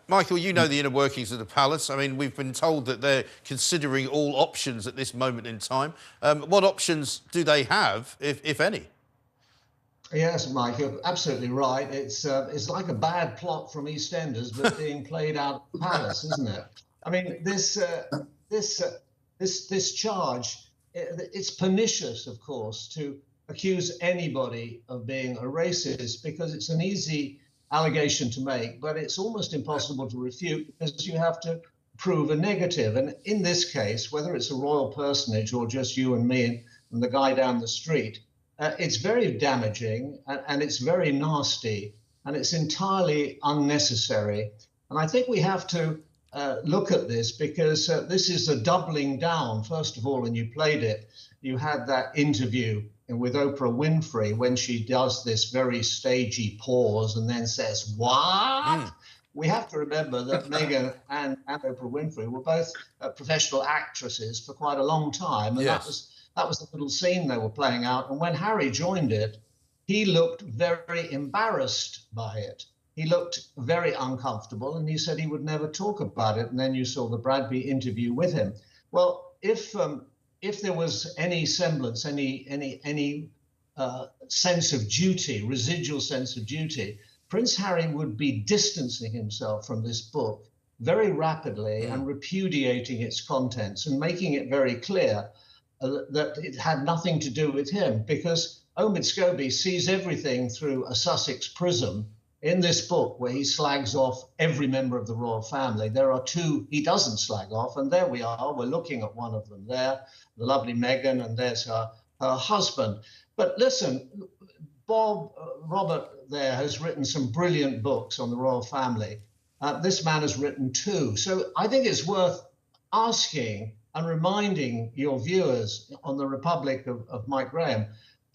Michael, you know the inner workings of the palace. I mean, we've been told that they're considering all options at this moment in time. What options do they have, if any? Yes, Mike, you're absolutely right. It's like a bad plot from EastEnders, but being played out at the palace, isn't it? I mean, this charge, it's pernicious, of course, to accuse anybody of being a racist because it's an easy allegation to make, but it's almost impossible to refute because you have to prove a negative. And in this case, whether it's a royal personage or just you and me and the guy down the street, it's very damaging and it's very nasty and it's entirely unnecessary. And I think we have to look at this because this is a doubling down. First of all, and you played it, you had that interview with Oprah Winfrey when she does this very stagey pause and then says, "What?" We have to remember that Meghan and Oprah Winfrey were both professional actresses for quite a long time. And that was the little scene they were playing out. And when Harry joined it, he looked very embarrassed by it. He looked very uncomfortable and he said he would never talk about it. And then you saw the Bradby interview with him. Well, if there was any semblance, any sense of duty, residual sense of duty, Prince Harry would be distancing himself from this book very rapidly and repudiating its contents and making it very clear that it had nothing to do with him, because Omid Scobie sees everything through a Sussex prism in this book where he slags off every member of the royal family. There are two he doesn't slag off, and there we are. We're looking at one of them there, the lovely Meghan, and there's her husband. But listen, Robert there has written some brilliant books on the royal family. This man has written two. So I think it's worth asking and reminding your viewers on the Republic of Mike Graham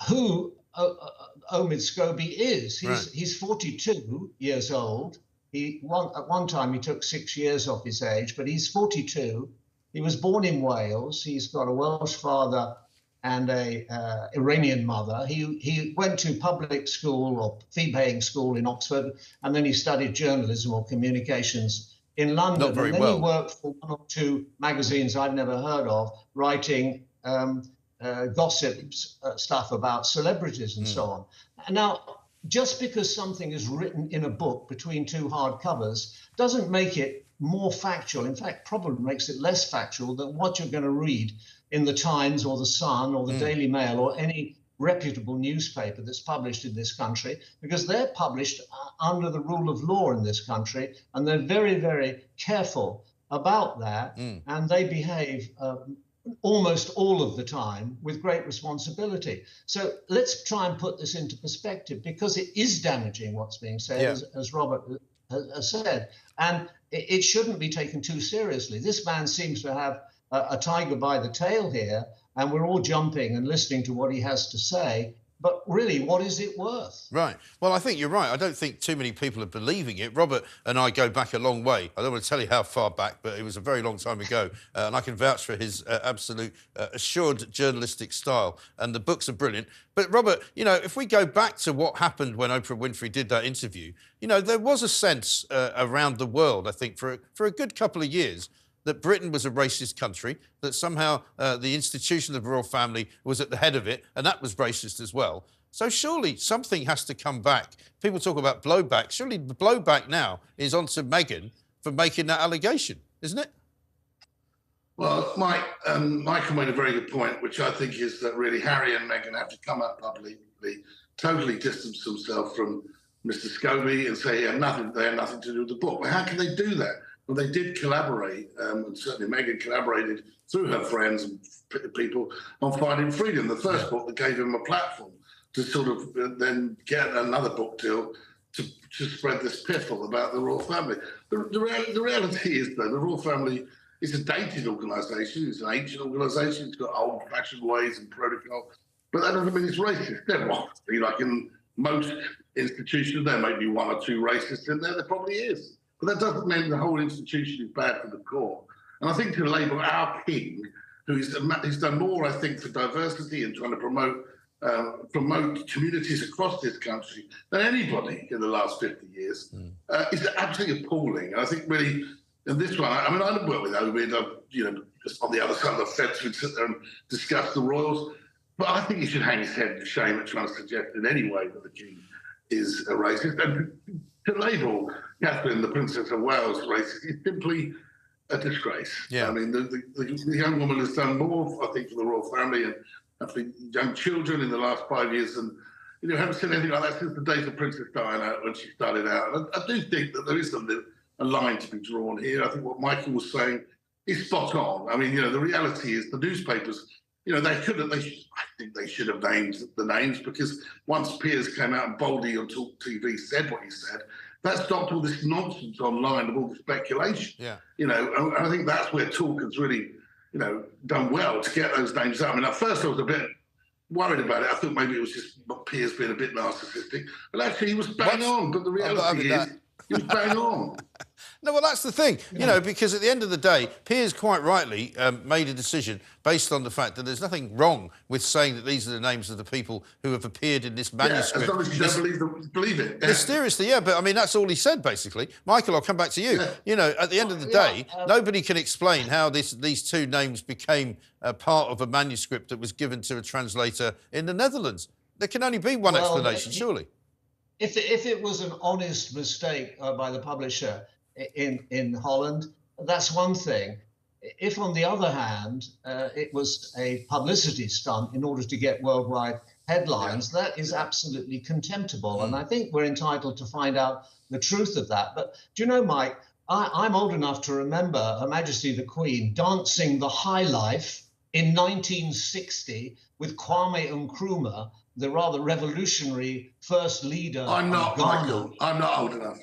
who Omid Scobie is. He's 42 years old. At one time he took 6 years off his age, but he's 42. He was born in Wales. He's got a Welsh father and a Iranian mother. He went to public school or fee-paying school in Oxford, and then he studied journalism or communications in London. Not very and then well. He worked for one or two magazines I've never heard of, writing gossip stuff about celebrities and so on. And now, just because something is written in a book between two hardcovers doesn't make it more factual. In fact, probably makes it less factual than what you're going to read in the Times or the Sun or the Daily Mail or any reputable newspaper that's published in this country, because they're published under the rule of law in this country, and they're very, very careful about that, and they behave almost all of the time with great responsibility. So let's try and put this into perspective, because it is damaging what's being said, as Robert has said, and it shouldn't be taken too seriously. This man seems to have a tiger by the tail here, and we're all jumping and listening to what he has to say. But really, what is it worth? Right. Well, I think you're right. I don't think too many people are believing it. Robert and I go back a long way. I don't want to tell you how far back, but it was a very long time ago. And I can vouch for his absolute assured journalistic style. And the books are brilliant. But, Robert, you know, if we go back to what happened when Oprah Winfrey did that interview, you know, there was a sense around the world, I think, for a good couple of years, that Britain was a racist country, that somehow the institution of the royal family was at the head of it, and that was racist as well. So surely something has to come back. People talk about blowback. Surely the blowback now is onto Meghan for making that allegation, isn't it? Well, Michael made a very good point, which I think is that really Harry and Meghan have to come out publicly, totally distance themselves from Mr Scobie and say they have nothing to do with the book. Well, how can they do that? Well, they did collaborate, and certainly Meghan collaborated through her friends and people on Fighting Freedom, the first book that gave him a platform to sort of then get another book deal to spread this piffle about the royal family. The reality is, though, the royal family is a dated organisation. It's an ancient organisation. It's got old-fashioned ways and protocol, but that doesn't mean it's racist. There must be, like in most institutions, there may be one or two racists in there. There probably is. But that doesn't mean the whole institution is bad for the core. And I think to label our king, who's done more, I think, for diversity and trying to promote promote communities across this country than anybody in the last 50 years is absolutely appalling. And I think really, in this one, I mean, I work with Omid, just on the other side of the fence, we'd sit there and discuss the royals. But I think he should hang his head in shame at trying to suggest in any way that the king is a racist. And to label Catherine, the Princess of Wales, racist is simply a disgrace. Yeah. I mean, the young woman has done more, I think, for the royal family and for young children in the last 5 years. And, haven't seen anything like that since the days of Princess Diana when she started out. And I do think that there is a line to be drawn here. I think what Michael was saying is spot on. I mean, the reality is the newspapers, I think they should have named the names, because once Piers came out and boldly on TalkTV said what he said, that stopped all this nonsense online of all the speculation. Yeah. And I think that's where Talk has really, done well to get those names out. I mean, at first I was a bit worried about it. I thought maybe it was just Piers being a bit narcissistic, but actually he was bang on. But the reality is, he was bang on. No, well, that's the thing, because at the end of the day, Piers quite rightly made a decision based on the fact that there's nothing wrong with saying that these are the names of the people who have appeared in this manuscript. Yeah, as long as you don't believe it. Yeah. Mysteriously, yeah, but I mean, that's all he said, basically. Michael, I'll come back to you. Yeah. At the end of the day, nobody can explain how these two names became part of a manuscript that was given to a translator in the Netherlands. There can only be one explanation, surely. If it was an honest mistake by the publisher in Holland, that's one thing. If, on the other hand, it was a publicity stunt in order to get worldwide headlines, that is absolutely contemptible. And I think we're entitled to find out the truth of that. But do you know, Mike, I'm old enough to remember Her Majesty the Queen dancing the High Life in 1960 with Kwame Nkrumah, the rather revolutionary first leader I'm not, of Ghana. Michael. I'm not old enough.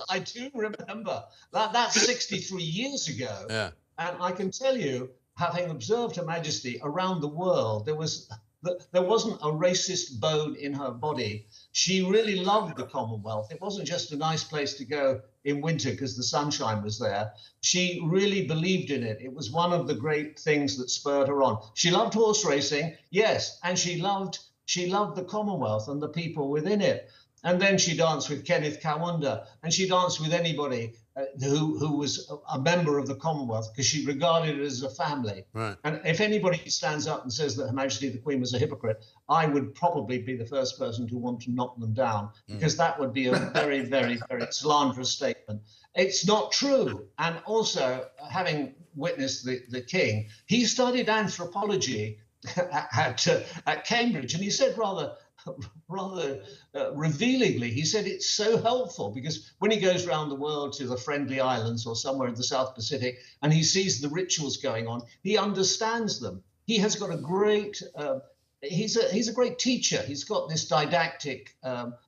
I do remember that. That's 63 years ago. Yeah. And I can tell you, having observed Her Majesty around the world, there wasn't a racist bone in her body. She really loved the Commonwealth. It wasn't just a nice place to go in winter because the sunshine was there. She really believed in it. It was one of the great things that spurred her on. She loved horse racing, yes, and she loved the Commonwealth and the people within it. And then she danced with Kenneth Kaunda, and she danced with anybody who was a member of the Commonwealth, because she regarded it as a family. Right. And if anybody stands up and says that Her Majesty the Queen was a hypocrite, I would probably be the first person to want to knock them down, because that would be a very, very, very slanderous statement. It's not true. And also, having witnessed the King, he studied anthropology at Cambridge, and he said rather revealingly, he said it's so helpful, because when he goes around the world to the Friendly Islands or somewhere in the South Pacific and he sees the rituals going on, he understands them. He has got a great, he's a great teacher. He's got this didactic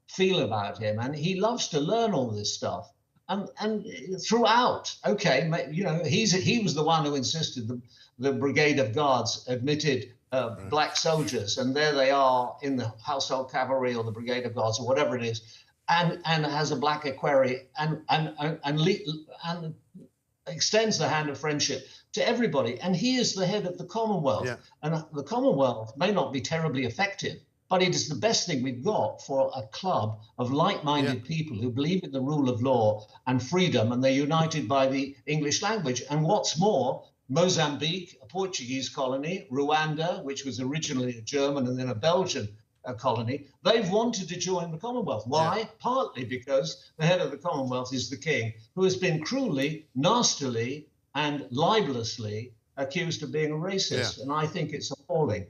feel about him, and he loves to learn all this stuff. And throughout, okay, he was the one who insisted the Brigade of Guards admitted black soldiers, and there they are in the Household Cavalry or the Brigade of Guards or whatever it is, and has a black equerry and extends the hand of friendship to everybody. And he is the head of the Commonwealth. Yeah. And the Commonwealth may not be terribly effective, but it is the best thing we've got for a club of like-minded people who believe in the rule of law and freedom, and they're united by the English language. And what's more, Mozambique, a Portuguese colony, Rwanda, which was originally a German and then a Belgian colony, they've wanted to join the Commonwealth. Why? Yeah. Partly because the head of the Commonwealth is the King, who has been cruelly, nastily, and libelously accused of being a racist. Yeah. And I think it's appalling.